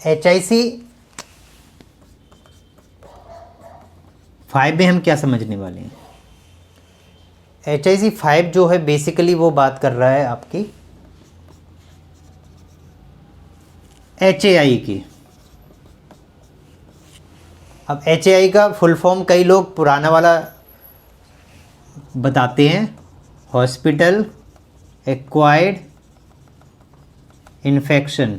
HIC-5 में हम क्या समझने वाले हैं? HIC-5 जो है बेसिकली वो बात कर रहा है आपकी HAI की। अब HAI का फुल फॉर्म कई लोग पुराना वाला बताते हैं, हॉस्पिटल एक्वायर्ड इन्फेक्शन।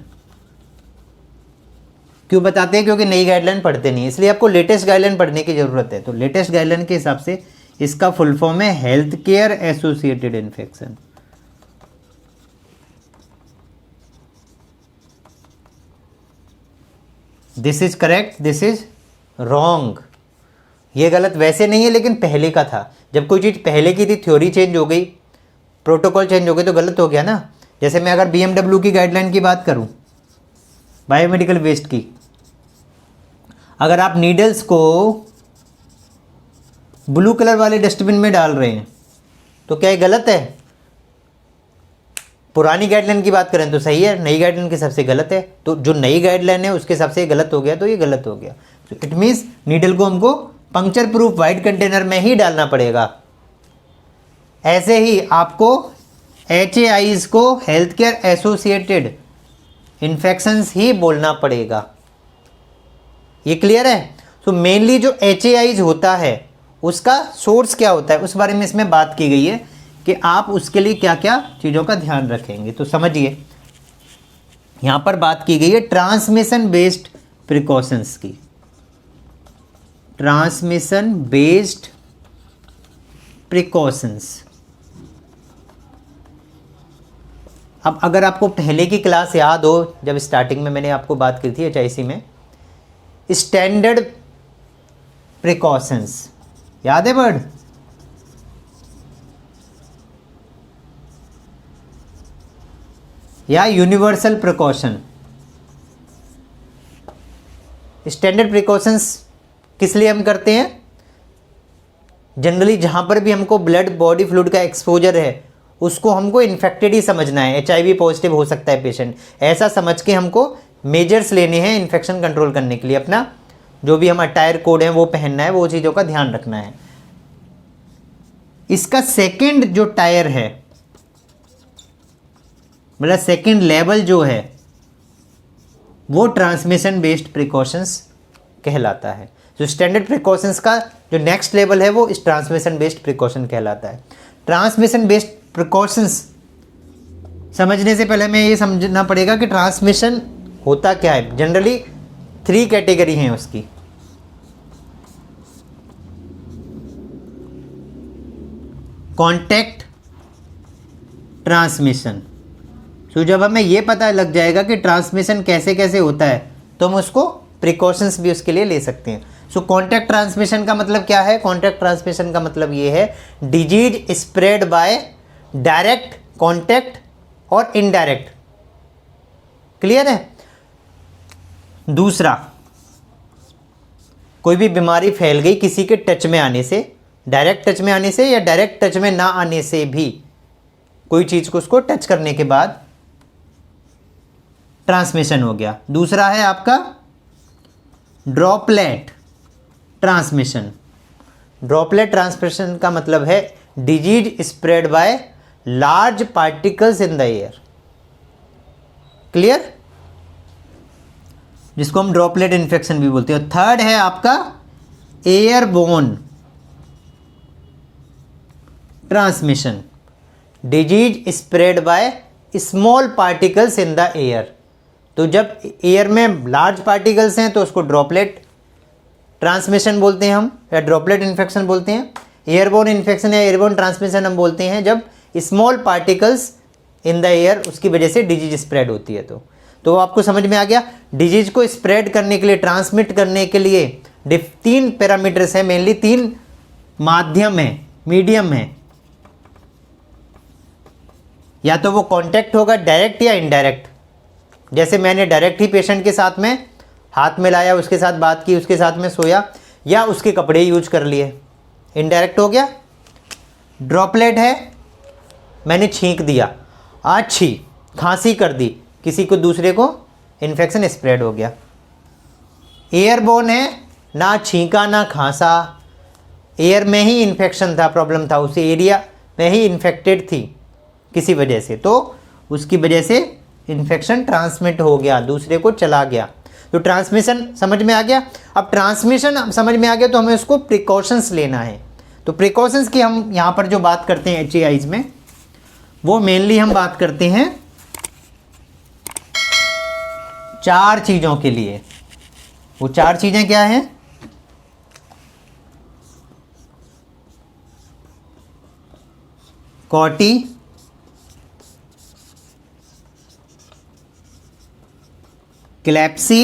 क्यों बताते हैं? क्योंकि नई गाइडलाइन पढ़ते नहीं, इसलिए आपको लेटेस्ट गाइडलाइन पढ़ने की ज़रूरत है। तो लेटेस्ट गाइडलाइन के हिसाब से इसका फुल फॉर्म है health care associated infection. This is correct, this is wrong. ये गलत वैसे नहीं है, लेकिन पहले का था। जब कोई चीज़ पहले की थी, थ्योरी चेंज हो गई, प्रोटोकॉल चेंज हो गई, तो गलत हो गया ना। जैसे मैं अगर BMW की गाइडलाइन की बात करूं, बायोमेडिकल वेस्ट की, अगर आप नीडल्स को ब्लू कलर वाले डस्टबिन में डाल रहे हैं तो क्या ये गलत है? पुरानी गाइडलाइन की बात करें तो सही है, नई गाइडलाइन के हिसाब से गलत है। तो जो नई गाइडलाइन है उसके हिसाब से गलत हो गया, तो ये गलत हो गया। तो इट मीन्स नीडल को हमको पंक्चर प्रूफ वाइट कंटेनर में ही डालना पड़ेगा। ऐसे ही आपको HAIs को हेल्थ केयर एसोसिएटेड इन्फेक्शंस ही बोलना पड़ेगा। ये क्लियर है? तो मेनली जो HAIs होता है उसका सोर्स क्या होता है उस बारे में इसमें बात की गई है कि आप उसके लिए क्या क्या चीज़ों का ध्यान रखेंगे। तो समझिए, यहाँ पर बात की गई है ट्रांसमिशन बेस्ड प्रिकॉशंस की। Transmission based precautions. अब अगर आपको पहले की क्लास याद हो, जब स्टार्टिंग में मैंने आपको बात की थी HIC में, स्टैंडर्ड प्रिकॉशंस याद है वर्ड? या यूनिवर्सल प्रिकॉशन। स्टैंडर्ड प्रिकॉशंस किस लिए हम करते हैं? जनरली जहां पर भी हमको ब्लड बॉडी फ्लूइड का एक्सपोजर है उसको हमको इन्फेक्टेड ही समझना है। HIV पॉजिटिव हो सकता है पेशेंट, ऐसा समझ के हमको मेजर्स लेने हैं इन्फेक्शन कंट्रोल करने के लिए। अपना जो भी हम अटायर कोड है वो पहनना है, वो चीज़ों का ध्यान रखना है। इसका सेकंड जो टायर है, मतलब सेकंड लेवल जो है, वो ट्रांसमिशन बेस्ड प्रिकॉशंस कहलाता है। जो स्टैंडर्ड प्रिकॉशंस का जो नेक्स्ट लेवल है वो इस ट्रांसमिशन बेस्ड प्रिकॉशन कहलाता है। ट्रांसमिशन बेस्ड प्रिकॉशंस समझने से पहले हमें ये समझना पड़ेगा कि ट्रांसमिशन होता क्या है। जनरली 3 कैटेगरी हैं उसकी। Contact transmission. तो जब हमें ये पता लग जाएगा कि ट्रांसमिशन कैसे कैसे होता है तो हम उसको प्रिकॉशंस भी उसके लिए ले सकते हैं। सो कॉन्टैक्ट ट्रांसमिशन का मतलब क्या है? कॉन्टैक्ट ट्रांसमिशन का मतलब ये है disease spread by direct contact और इनडायरेक्ट। क्लियर है? दूसरा, कोई भी बीमारी फैल गई किसी के टच में आने से, डायरेक्ट टच में आने से या डायरेक्ट टच में ना आने से भी, कोई चीज़ को उसको टच करने के बाद ट्रांसमिशन हो गया। दूसरा है आपका ड्रॉपलेट ट्रांसमिशन। ड्रॉपलेट ट्रांसमिशन का मतलब है disease spread by large particles in the air. Clear? जिसको हम ड्रॉपलेट इन्फेक्शन भी बोलते हैं। थर्ड है आपका airborne transmission. Disease spread by small particles in the air. तो जब एयर में लार्ज पार्टिकल्स हैं तो उसको ड्रॉपलेट ट्रांसमिशन बोलते हैं हम, या ड्रॉपलेट इन्फेक्शन बोलते हैं। एयरबोर्न इन्फेक्शन या एयरबोर्न ट्रांसमिशन हम बोलते हैं जब small particles in the air उसकी वजह से डिजीज स्प्रेड होती है। तो आपको समझ में आ गया। डिजीज को स्प्रेड करने के लिए, ट्रांसमिट करने के लिए 3 पैरामीटर्स हैं, मेनली 3 माध्यम है, मीडियम है। या तो वो कांटेक्ट होगा डायरेक्ट या इनडायरेक्ट। जैसे मैंने डायरेक्ट ही पेशेंट के साथ में हाथ मिलाया, उसके साथ बात की, उसके साथ में सोया, या उसके कपड़े यूज कर लिए, इनडायरेक्ट हो गया। ड्रॉपलेट है, मैंने छींक दिया, अच्छी खांसी कर दी, किसी को दूसरे को इन्फेक्शन स्प्रेड हो गया। एयरबोर्न है, ना छींका ना खांसा, एयर में ही इन्फेक्शन था, प्रॉब्लम था, उस एरिया में ही इन्फेक्टेड थी किसी वजह से, तो उसकी वजह से इन्फेक्शन ट्रांसमिट हो गया, दूसरे को चला गया। तो ट्रांसमिशन समझ में आ गया। अब ट्रांसमिशन समझ में आ गया तो हमें उसको प्रिकॉशंस लेना है। तो प्रिकॉशंस की हम यहाँ पर जो बात करते हैं HAIs में, वो मेनली हम बात करते हैं 4 चीज़ों के लिए। वो 4 चीज़ें क्या हैं? CAUTI, CLABSI,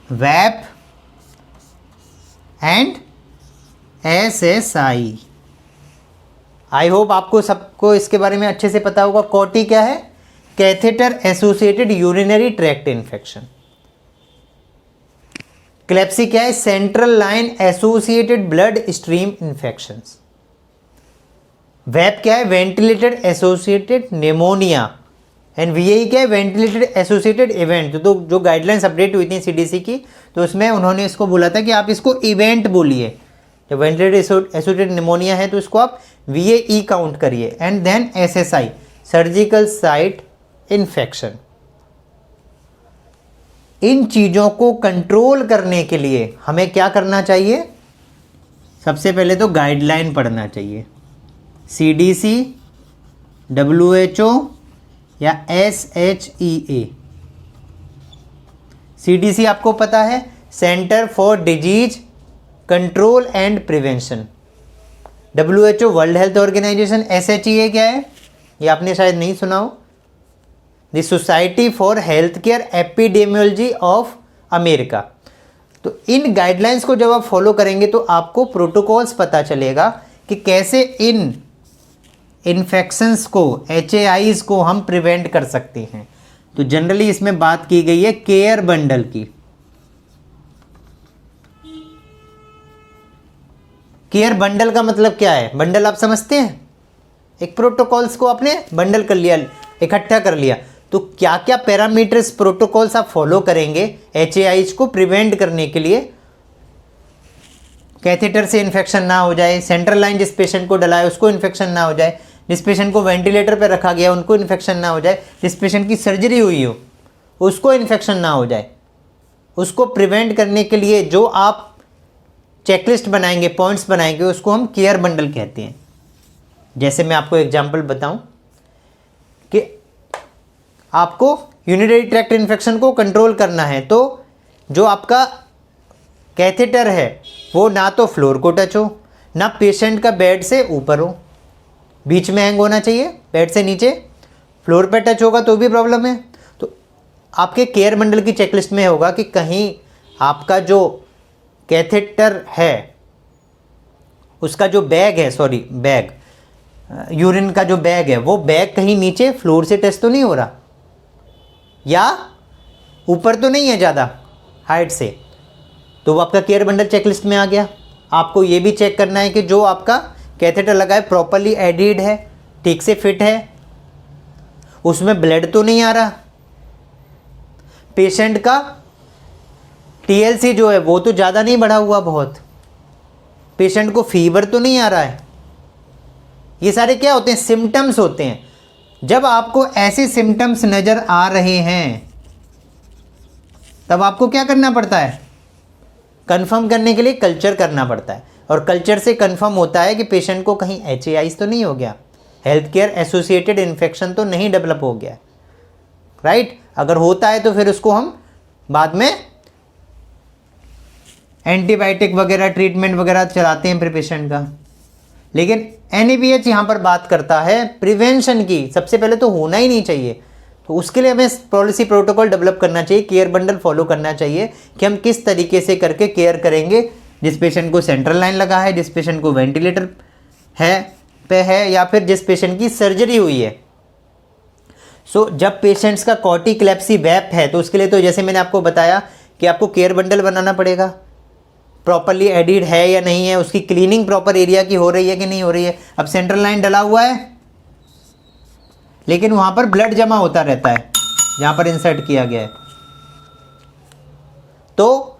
VAP and SSI। I hope आपको सबको इसके बारे में अच्छे से पता होगा। कॉटी क्या है? Catheter associated urinary tract infection. CLABSI क्या है? Central line associated blood stream infections. VAP क्या है? Ventilated associated pneumonia. And VAE क्या है? Ventilated associated event. तो जो गाइडलाइंस अपडेट हुई थी CDC की, तो उसमें उन्होंने इसको बोला था कि आप इसको इवेंट बोलिए। जब वेंटिलेटेड एसोसिएटेड निमोनिया है तो इसको आप VAE काउंट करिए। And then SSI, surgical site infection. इन चीज़ों को कंट्रोल करने के लिए हमें क्या करना चाहिए? सबसे पहले तो गाइडलाइन पढ़ना चाहिए। CDC, WHO या SHEA। CDC आपको पता है, centre for disease control and prevention. WHO world health organisation. SHEA क्या है? ये आपने शायद नहीं सुना हो, the society for health care epidemiology of America. तो इन गाइडलाइंस को जब आप फॉलो करेंगे तो आपको प्रोटोकॉल्स पता चलेगा कि कैसे इन इन्फेक्शंस को, HAIs को हम प्रिवेंट कर सकते हैं। तो जनरली इसमें बात की गई है केयर बंडल की। केयर बंडल का मतलब क्या है? बंडल आप समझते हैं? एक प्रोटोकॉल्स को आपने बंडल कर लिया, इकट्ठा कर लिया। तो क्या क्या पैरामीटर्स, प्रोटोकॉल्स आप फॉलो करेंगे HAIs को प्रिवेंट करने के लिए? कैथेटर से इन्फेक्शन ना हो जाए, सेंट्रल लाइन जिस पेशेंट को डला है उसको इन्फेक्शन ना हो जाए, जिस पेशेंट को वेंटिलेटर पर रखा गया उनको इन्फेक्शन ना हो जाए, जिस पेशेंट की सर्जरी हुई हो उसको इन्फेक्शन ना हो जाए। उसको प्रिवेंट करने के लिए जो आप चेकलिस्ट बनाएंगे, पॉइंट्स बनाएंगे, उसको हम केयर बंडल कहते हैं। जैसे मैं आपको एग्जांपल बताऊं कि आपको यूरिनरी ट्रैक्ट इन्फेक्शन को कंट्रोल करना है, तो जो आपका कैथेटर है वो ना तो फ्लोर को टच हो, ना पेशेंट का बेड से ऊपर हो, बीच में हैंग होना चाहिए, बेड से नीचे। फ्लोर पे टच होगा तो भी प्रॉब्लम है। तो आपके केयर बंडल की चेकलिस्ट में होगा कि कहीं आपका जो कैथेटर है उसका जो बैग है, बैग, यूरिन का जो बैग है, वो बैग कहीं नीचे फ्लोर से टच तो नहीं हो रहा, या ऊपर तो नहीं है ज़्यादा हाइट से। तो वो आपका केयर बंडल चेकलिस्ट में आ गया। आपको ये भी चेक करना है कि जो आपका कैथेटर लगा है प्रॉपरली एडिड है, ठीक से फिट है, उसमें ब्लड तो नहीं आ रहा, पेशेंट का TLC जो है वो तो ज़्यादा नहीं बढ़ा हुआ बहुत, पेशेंट को फीवर तो नहीं आ रहा है। ये सारे क्या होते हैं? सिम्टम्स होते हैं। जब आपको ऐसे सिम्टम्स नज़र आ रहे हैं तब आपको क्या करना पड़ता है? कंफर्म करने के लिए कल्चर करना पड़ता है, और कल्चर से कंफर्म होता है कि पेशेंट को कहीं HAIs तो नहीं हो गया, हेल्थ केयर एसोसिएटेड इन्फेक्शन तो नहीं डेवलप हो गया, राइट? अगर होता है तो फिर उसको हम बाद में एंटीबायोटिक वगैरह ट्रीटमेंट वगैरह चलाते हैं फिर पेशेंट का। लेकिन NABH यहाँ पर बात करता है प्रिवेंशन की। सबसे पहले तो होना ही नहीं चाहिए, तो उसके लिए हमें पॉलिसी प्रोटोकॉल डेवलप करना चाहिए, केयर बंडल फॉलो करना चाहिए कि हम किस तरीके से करके केयर करेंगे जिस पेशेंट को सेंट्रल लाइन लगा है, जिस पेशेंट को वेंटिलेटर है, या फिर जिस पेशेंट की सर्जरी हुई है। सो जब पेशेंट्स का कॉटी, क्लेप्सी, वैप है तो उसके लिए तो जैसे मैंने आपको बताया कि आपको केयर बंडल बनाना पड़ेगा, प्रॉपरली एडिड है या नहीं है, उसकी क्लीनिंग प्रॉपर एरिया की हो रही है कि नहीं हो रही है। अब सेंट्रल लाइन डला हुआ है लेकिन वहाँ पर ब्लड जमा होता रहता है जहाँ पर इंसर्ट किया गया है, तो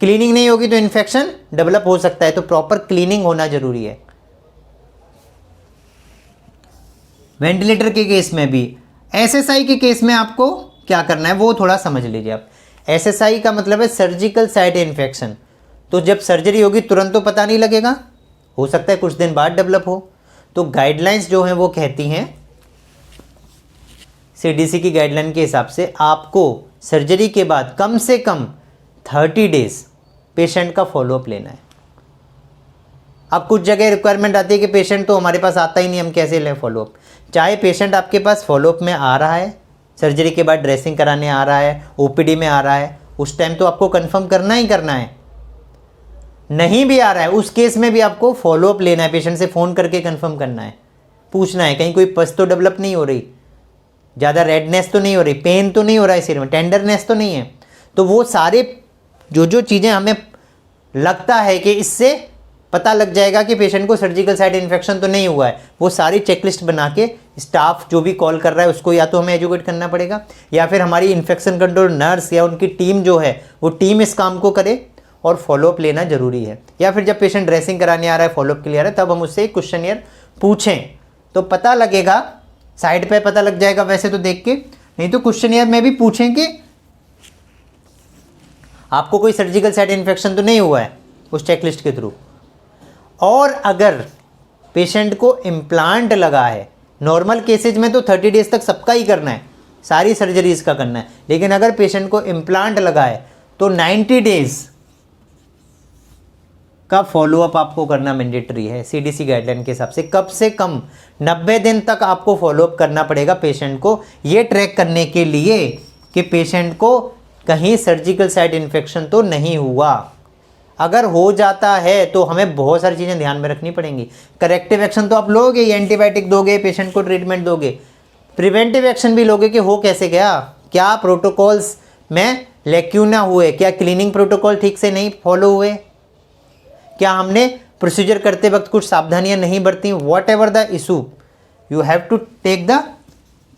क्लीनिंग नहीं होगी तो इन्फेक्शन डेवलप हो सकता है। तो प्रॉपर क्लीनिंग होना जरूरी है। वेंटिलेटर के केस में भी, एसएसआई के केस में आपको क्या करना है वो थोड़ा समझ लीजिए आप। एसएसआई का मतलब है सर्जिकल साइट इन्फेक्शन। तो जब सर्जरी होगी तुरंत तो पता नहीं लगेगा, हो सकता है कुछ दिन बाद डेवलप हो। तो गाइडलाइंस जो हैं वो कहती हैं, सीडीसी की गाइडलाइन के हिसाब से आपको सर्जरी के बाद कम से कम 30 डेज पेशेंट का फॉलोअप लेना है। अब कुछ जगह रिक्वायरमेंट आती है कि पेशेंट तो हमारे पास आता ही नहीं, हम कैसे लें फॉलोअप। चाहे पेशेंट आपके पास फॉलोअप में आ रहा है, सर्जरी के बाद ड्रेसिंग कराने आ रहा है, ओपीडी में आ रहा है, उस टाइम तो आपको कंफर्म करना ही करना है। नहीं भी आ रहा है उस केस में भी आपको फॉलोअप लेना है, पेशेंट से फ़ोन करके कंफर्म करना है, पूछना है कहीं कोई पस तो डेवलप नहीं हो रही, ज़्यादा रेडनेस तो नहीं हो रही, पेन तो नहीं हो रहा है सिर में, टेंडरनेस तो नहीं है। तो वो सारे जो चीज़ें हमें लगता है कि इससे पता लग जाएगा कि पेशेंट को सर्जिकल साइट इन्फेक्शन तो नहीं हुआ है, वो सारी चेकलिस्ट बना के स्टाफ जो भी कॉल कर रहा है उसको या तो हमें एजुकेट करना पड़ेगा, या फिर हमारी इन्फेक्शन कंट्रोल नर्स या उनकी टीम जो है वो टीम इस काम को करे और फॉलोअप लेना जरूरी है। या फिर जब पेशेंट ड्रेसिंग कराने आ रहा है, फॉलोअप के लिए आ रहा है, तब हम उससे एक क्वेश्चनियर पूछें तो पता लगेगा, साइड पे पता लग जाएगा वैसे तो देख के, नहीं तो क्वेश्चनियर में भी पूछें कि आपको कोई सर्जिकल साइट इन्फेक्शन तो नहीं हुआ है उस चेकलिस्ट के थ्रू। और अगर पेशेंट को इम्प्लांट लगा है, नॉर्मल केसेज में तो 30 डेज तक सबका ही करना है, सारी सर्जरीज का करना है, लेकिन अगर पेशेंट को इम्प्लांट लगा है तो 90 डेज का फॉलोअप आपको करना मैंडेटरी है सीडीसी गाइडलाइन के हिसाब से। कम से कम 90 दिन तक आपको फॉलोअप करना पड़ेगा पेशेंट को, ये ट्रैक करने के लिए कि पेशेंट को कहीं सर्जिकल साइट इन्फेक्शन तो नहीं हुआ। अगर हो जाता है तो हमें बहुत सारी चीज़ें ध्यान में रखनी पड़ेंगी। करेक्टिव एक्शन तो आप लोगे, एंटीबायोटिक दोगे, पेशेंट को ट्रीटमेंट दोगे, प्रिवेंटिव एक्शन भी लोगे कि हो कैसे गया, क्या प्रोटोकॉल्स में लैक्यूना हुए, क्या क्लीनिंग प्रोटोकॉल ठीक से नहीं फॉलो हुए, क्या हमने प्रोसीजर करते वक्त कुछ सावधानियां नहीं बरती। Whatever the issue, you have to take the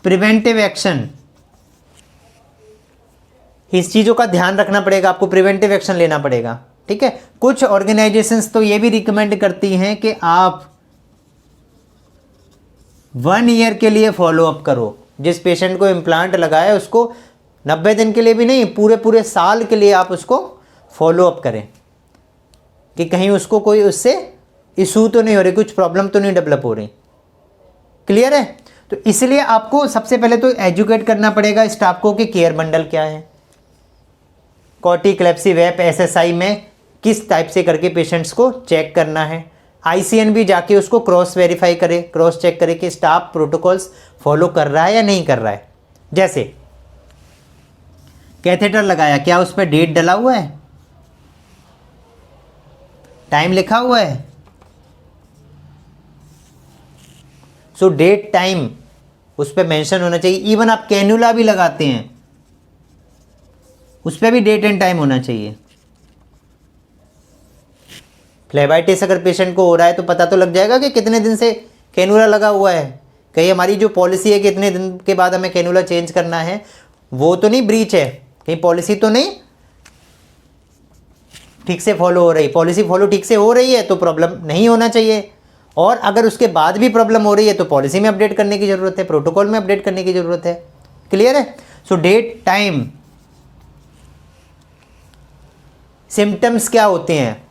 preventive action. इस चीज़ों का ध्यान रखना पड़ेगा, आपको प्रिवेंटिव एक्शन लेना पड़ेगा, ठीक है। कुछ ऑर्गेनाइजेशंस तो ये भी रिकमेंड करती हैं कि आप 1 ईयर के लिए फॉलोअप करो। जिस पेशेंट को इम्प्लांट लगाया उसको 90 दिन के लिए भी नहीं, पूरे साल के लिए आप उसको फॉलोअप करें कि कहीं उसको कोई उससे इशू तो नहीं हो रही, कुछ प्रॉब्लम तो नहीं डेवलप हो रही। क्लियर है। तो इसलिए आपको सबसे पहले तो एजुकेट करना पड़ेगा स्टाफ को कि केयर बंडल क्या है, कॉटी, क्लेप्सी, वेप, एसएसआई में किस टाइप से करके पेशेंट्स को चेक करना है। आईसीएन भी जाके उसको क्रॉस वेरीफाई करे, क्रॉस चेक करे कि स्टाफ प्रोटोकॉल्स फॉलो कर रहा है या नहीं कर रहा है। जैसे कैथेटर लगाया, क्या उस पर डेट डला हुआ है, टाइम लिखा हुआ है। सो डेट टाइम उस पर मेंशन होना चाहिए। इवन आप कैन्यूला भी लगाते हैं उस पर भी डेट एंड टाइम होना चाहिए। फ्लेबाइटिस अगर पेशेंट को हो रहा है तो पता तो लग जाएगा कि कितने दिन से कैन्यूला लगा हुआ है। कहीं हमारी जो पॉलिसी है कि इतने दिन के बाद हमें कैन्यूला चेंज करना है, वो तो नहीं ब्रीच है, कहीं पॉलिसी तो नहीं ठीक से फॉलो हो रही। पॉलिसी फॉलो ठीक से हो रही है तो प्रॉब्लम नहीं होना चाहिए, और अगर उसके बाद भी प्रॉब्लम हो रही है तो पॉलिसी में अपडेट करने की ज़रूरत है, प्रोटोकॉल में अपडेट करने की ज़रूरत है। क्लियर है। सो डेट, टाइम, सिम्टम्स क्या होते हैं।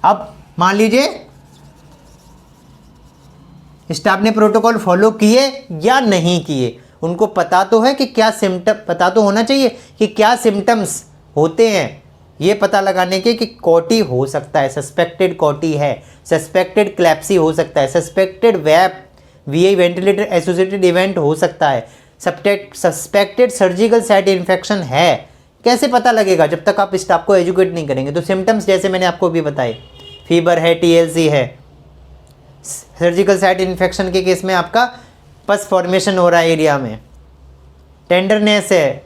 अब मान लीजिए स्टाफ ने प्रोटोकॉल फॉलो किए या नहीं किए, उनको पता तो है कि क्या सिम्टम, पता तो होना चाहिए कि क्या सिम्टम्स होते हैं, ये पता लगाने के कि कॉटी हो सकता है, सस्पेक्टेड कॉटी है, सस्पेक्टेड क्लैप्सी हो सकता है, suspected VAP VI ventilator associated event हो सकता है, सस्पेक्टेड सर्जिकल साइट इन्फेक्शन है। कैसे पता लगेगा जब तक आप स्टाफ को एजुकेट नहीं करेंगे। तो सिम्टम्स जैसे मैंने आपको भी बताए, फीवर है, टीएलसी है, सर्जिकल साइट इन्फेक्शन के केस में आपका पस फॉर्मेशन हो रहा है एरिया में, टेंडरनेस है,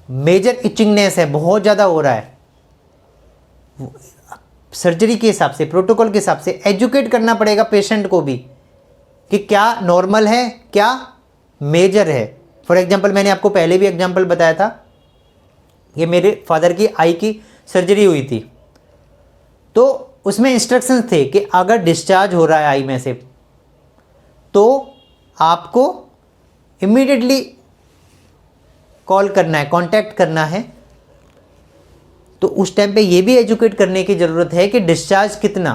मेजर इचिंगनेस है, बहुत ज़्यादा हो रहा है। सर्जरी के हिसाब से, प्रोटोकॉल के हिसाब से एजुकेट करना पड़ेगा पेशेंट को भी कि क्या नॉर्मल है, क्या मेजर है, फॉर एग्जांपल मैंने आपको पहले भी एग्जांपल बताया था, ये मेरे फादर की आई की सर्जरी हुई थी, तो उसमें इंस्ट्रक्शंस थे कि अगर डिस्चार्ज हो रहा है आई में से तो आपको इमीडिएटली कॉल करना है, कांटेक्ट करना है। तो उस टाइम पे ये भी एजुकेट करने की ज़रूरत है कि डिस्चार्ज कितना।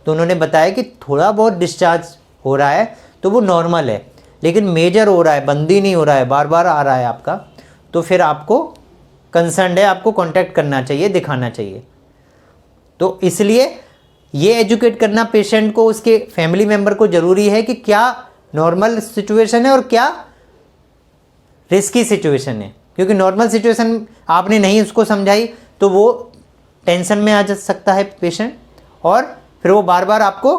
तो उन्होंने बताया कि थोड़ा बहुत डिस्चार्ज हो रहा है तो वो नॉर्मल है, लेकिन मेजर हो रहा है, बंदी नहीं हो रहा है, बार बार आ रहा है आपका, तो फिर आपको कंसर्न है, आपको कांटेक्ट करना चाहिए, दिखाना चाहिए। तो इसलिए ये एजुकेट करना पेशेंट को, उसके फैमिली मेम्बर को ज़रूरी है कि क्या नॉर्मल सिचुएशन है और क्या रिस्की सिचुएशन है। क्योंकि नॉर्मल सिचुएशन आपने नहीं उसको समझाई तो वो टेंशन में आ जा सकता है पेशेंट, और फिर वो बार बार आपको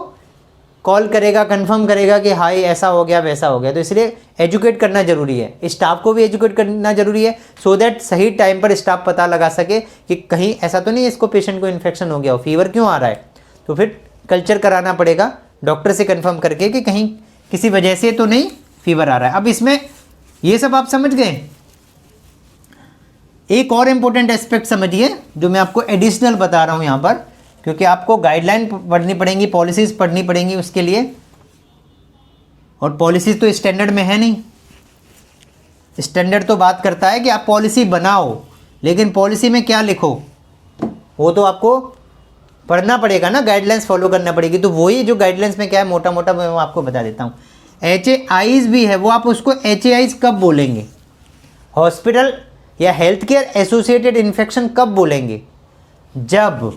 कॉल करेगा, कंफर्म करेगा कि हाई ऐसा हो गया वैसा हो गया। तो इसलिए एजुकेट करना ज़रूरी है, स्टाफ को भी एजुकेट करना ज़रूरी है, सो दैट सही टाइम पर स्टाफ पता लगा सके कि कहीं ऐसा तो नहीं इसको पेशेंट को इन्फेक्शन हो गया हो, फीवर क्यों आ रहा है। तो फिर कल्चर कराना पड़ेगा डॉक्टर से कंफर्म करके कि कहीं किसी वजह से तो नहीं फीवर आ रहा है। अब इसमें ये सब आप समझ गए। एक और इम्पोर्टेंट एस्पेक्ट समझिए जो मैं आपको एडिशनल बता रहा हूँ यहाँ पर, क्योंकि आपको गाइडलाइन पढ़नी पड़ेंगी, पॉलिसीज़ पढ़नी पड़ेंगी उसके लिए, और पॉलिसीज़ तो स्टैंडर्ड में है नहीं। स्टैंडर्ड तो बात करता है कि आप पॉलिसी बनाओ, लेकिन पॉलिसी में क्या लिखो वो तो आपको पढ़ना पड़ेगा ना, गाइडलाइंस फॉलो करना पड़ेगी। तो वही जो गाइडलाइंस में क्या है मोटा मोटा मैं आपको बता देता हूँ। HAIs भी है, वो आप उसको HAIs कब बोलेंगे, हॉस्पिटल या हेल्थ केयर एसोसिएटेड इन्फेक्शन कब बोलेंगे, जब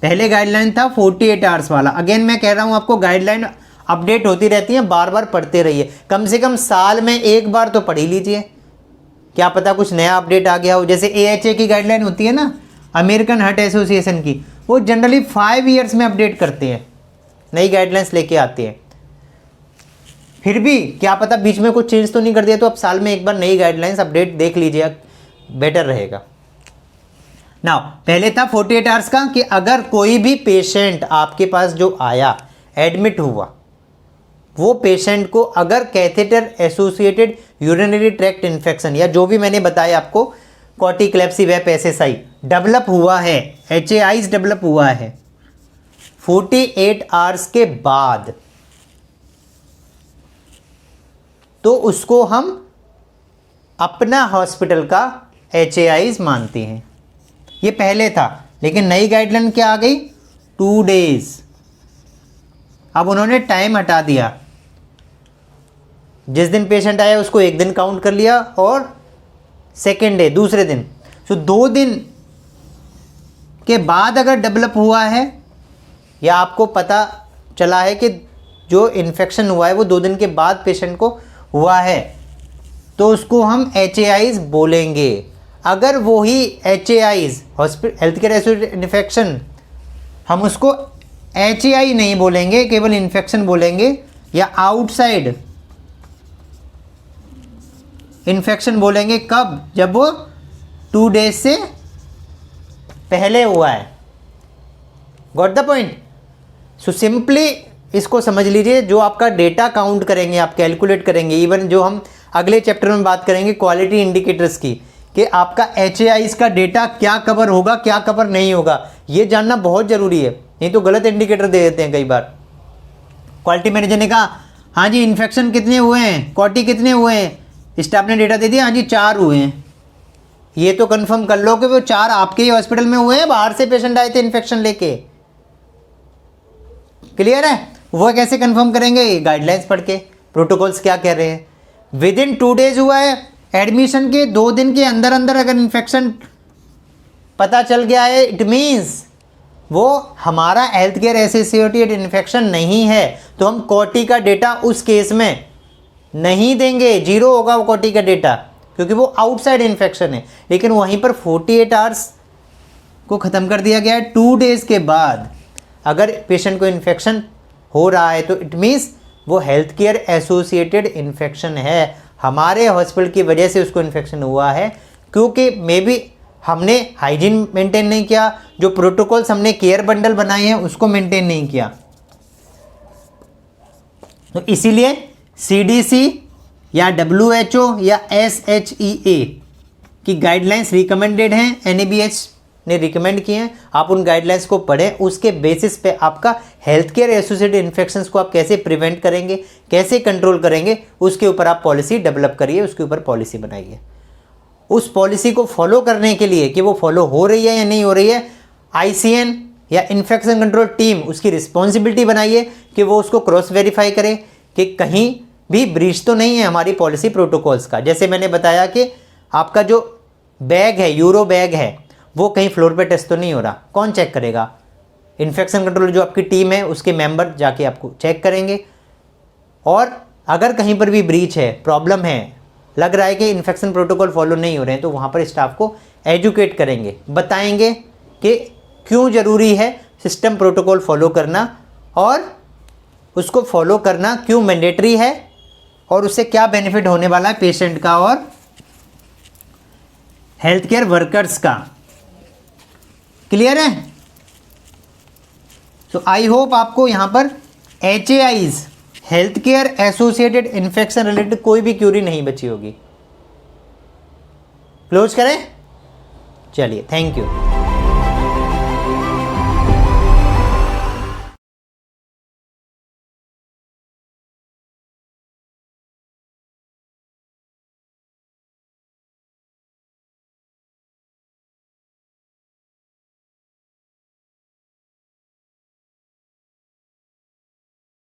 पहले गाइडलाइन था 48 आवर्स वाला। अगेन मैं कह रहा हूँ आपको गाइडलाइन अपडेट होती रहती है, बार बार पढ़ते रहिए, कम से कम साल में एक बार तो पढ़ ही लीजिए, क्या पता कुछ नया अपडेट आ गया हो। जैसे AHA की गाइडलाइन होती है ना, अमेरिकन हार्ट एसोसिएशन की, वो जनरली 5 ईयर्स में अपडेट करते हैं, नई गाइडलाइंस लेके आते हैं। फिर भी क्या पता बीच में कुछ चेंज तो नहीं कर दिया, तो आप साल में एक बार नई गाइडलाइंस अपडेट देख लीजिए, बेटर रहेगा। नाउ पहले था 48 आवर्स का कि अगर कोई भी पेशेंट आपके पास जो आया एडमिट हुआ, वो पेशेंट को अगर catheter associated urinary tract infection या जो भी मैंने बताया आपको कॉर्टिकलेप्सी वेप SSI डेवलप हुआ है, HAIs डेवलप हुआ है 48 आवर्स के बाद, तो उसको हम अपना हॉस्पिटल का HAIs मानते हैं। ये पहले था, लेकिन नई गाइडलाइन क्या आ गई, 2 डेज। अब उन्होंने टाइम हटा दिया, जिस दिन पेशेंट आया उसको एक दिन काउंट कर लिया और सेकेंड डे दूसरे दिन, तो 2 दिन के बाद अगर डेवलप हुआ है या आपको पता चला है कि जो इन्फेक्शन हुआ है वो 2 दिन के बाद पेशेंट को हुआ है, तो उसको हम HAIs बोलेंगे। अगर वही HAIs hospital health care associated infection, हम उसको HAI नहीं बोलेंगे, केवल इन्फेक्शन बोलेंगे, या आउटसाइड इन्फेक्शन बोलेंगे। कब, जब वो 2 डेज से पहले हुआ है। Got the point. So simply इसको समझ लीजिए, जो आपका डेटा काउंट करेंगे, आप कैलकुलेट करेंगे, इवन जो हम अगले चैप्टर में बात करेंगे क्वालिटी इंडिकेटर्स की, कि आपका HAIs का डेटा क्या कवर होगा क्या कवर नहीं होगा, ये जानना बहुत ज़रूरी है, नहीं तो गलत इंडिकेटर दे देते हैं कई बार। क्वालिटी मैनेजर ने कहा हाँ जी इन्फेक्शन कितने हुए हैं, क्वार्टी कितने हुए हैं, स्टाफ ने डेटा दे दिया हाँ जी 4 हुए हैं, ये तो कंफर्म कर लो कि वो 4 आपके ही हॉस्पिटल में हुए हैं, बाहर से पेशेंट आए थे इन्फेक्शन लेके। क्लियर है। वो कैसे कंफर्म करेंगे, गाइडलाइंस पढ़ के, प्रोटोकॉल्स क्या कह रहे हैं। विद इन 2 डेज हुआ है, एडमिशन के 2 दिन के अंदर अंदर अगर इन्फेक्शन पता चल गया है, इट मीन्स वो हमारा हेल्थ केयर एसोसिएटेड इन्फेक्शन नहीं है, तो हम कोटी का डेटा उस केस में नहीं देंगे, 0 होगा वो कोटी का डेटा, क्योंकि वो आउटसाइड इन्फेक्शन है। लेकिन वहीं पर 48 आवर्स को ख़त्म कर दिया गया है। 2 डेज के बाद अगर पेशेंट को इन्फेक्शन हो रहा है तो इट मीन्स वो हेल्थ केयर एसोसिएटेड इन्फेक्शन है, हमारे हॉस्पिटल की वजह से उसको इन्फेक्शन हुआ है, क्योंकि मे बी हमने हाइजीन मेंटेन नहीं किया, जो प्रोटोकॉल्स हमने केयर बंडल बनाए हैं उसको मेंटेन नहीं किया। तो इसीलिए CDC या WHO या SHEA की गाइडलाइंस रिकमेंडेड हैं, NABH ने रिकमेंड किए हैं, आप उन गाइडलाइंस को पढ़ें, उसके बेसिस पे आपका हेल्थ केयर एसोसिएटेड इन्फेक्शंस को आप कैसे प्रिवेंट करेंगे, कैसे कंट्रोल करेंगे, उसके ऊपर आप पॉलिसी डेवलप करिए, उसके ऊपर पॉलिसी बनाइए। उस पॉलिसी को फॉलो करने के लिए कि वो फॉलो हो रही है या नहीं हो रही है, ICN या इन्फेक्शन कंट्रोल टीम उसकी रिस्पॉन्सिबिलिटी बनाइए कि वो उसको क्रॉस वेरीफाई करे कि कहीं भी ब्रीच तो नहीं है हमारी पॉलिसी प्रोटोकॉल्स का। जैसे मैंने बताया कि आपका जो बैग है, यूरो बैग है, वो कहीं फ्लोर पे टेस्ट तो नहीं हो रहा, कौन चेक करेगा? इन्फेक्शन कंट्रोल जो आपकी टीम है उसके मेंबर जाके आपको चेक करेंगे। और अगर कहीं पर भी ब्रीच है, प्रॉब्लम है, लग रहा है कि इन्फेक्शन प्रोटोकॉल फॉलो नहीं हो रहे हैं, तो वहाँ पर स्टाफ को एजुकेट करेंगे, बताएंगे कि क्यों ज़रूरी है सिस्टम प्रोटोकॉल फॉलो करना और उसको फॉलो करना क्यों मैंडेटरी है और उससे क्या बेनिफिट होने वाला है पेशेंट का और हेल्थ केयर वर्कर्स का। क्लियर है? तो आई होप आपको यहाँ पर HAIs health care associated infection related कोई भी क्यूरी नहीं बची होगी। क्लोज करें? चलिए, थैंक यू।